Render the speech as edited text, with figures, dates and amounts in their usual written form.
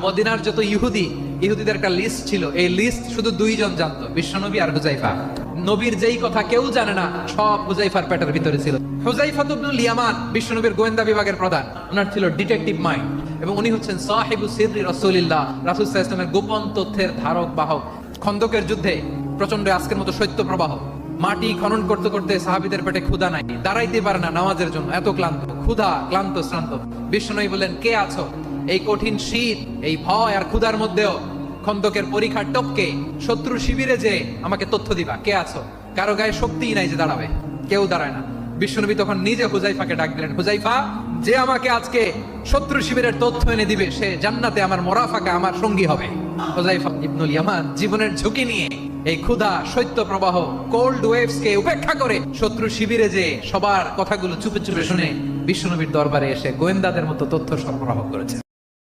মদিনার যত ইহুদিদের একটা লিস্ট ছিল, এই লিস্ট শুধু দুইজন জানতো, বিশ্বনবী আর হুজাইফা। নবীর যেই কথা কেউ জানে না সব হুজাইফার পেটের ভিতরে ছিল। হুজাইফা ইবনুল ইয়ামান বিশ্বনবীর গোয়েন্দা বিভাগের প্রধান, ওনার ছিল ডিটেকটিভ মাইন্ড, এবং উনি হচ্ছেন সাহিবু সিররি রাসূলিল্লাহ, রাসূল সাল্লাল্লাহু আলাইহি ওয়াসাল্লামের গোপন তথ্যের ধারক বাহক। খন্দকের যুদ্ধে প্রচন্ড আজকের মতো শৈত্য প্রবাহ, মাটি খনন করতে করতে সাহাবীদের পেটে ক্ষুধা নাই, দাঁড়াইতে পারে না নামাজের জন্য, এত ক্লান্ত, ক্ষুধা, ক্লান্ত, শ্রান্ত। বিশ্বনবী বললেন, কে আছো? এই কঠিন শীত, এই ভয় আর ক্ষুধার মধ্যেও খন্দকের পরীক্ষার টপকে শত্রু শিবিরে যে আমাকে তথ্য দিবা, কে আছো? কারো গায়ে শক্তিই নাই যে দাঁড়াবে, কেউ দাঁড়ায় না। বিশ্বনবী তখন নিজে হুজাইফাকে ডাক দিলেন, হুজাইফা, যে আমাকে আজকে শত্রু শিবিরের তথ্য এনে দিবে সে জান্নাতে আমার মোরাফাকা, আমার সঙ্গী হবে। হুজাইফা ইবনুল ইয়ামান জীবনের ঝুঁকি নিয়ে এই ক্ষুধা, শৈত্য প্রবাহ, কোল্ড ওয়েভস কে উপেক্ষা করে শত্রু শিবিরে যে সবার কথাগুলো চুপে চুপে শুনে বিশ্বনবীর দরবারে এসে গোয়েন্দাদের মতো তথ্য সরবরাহ করেছে।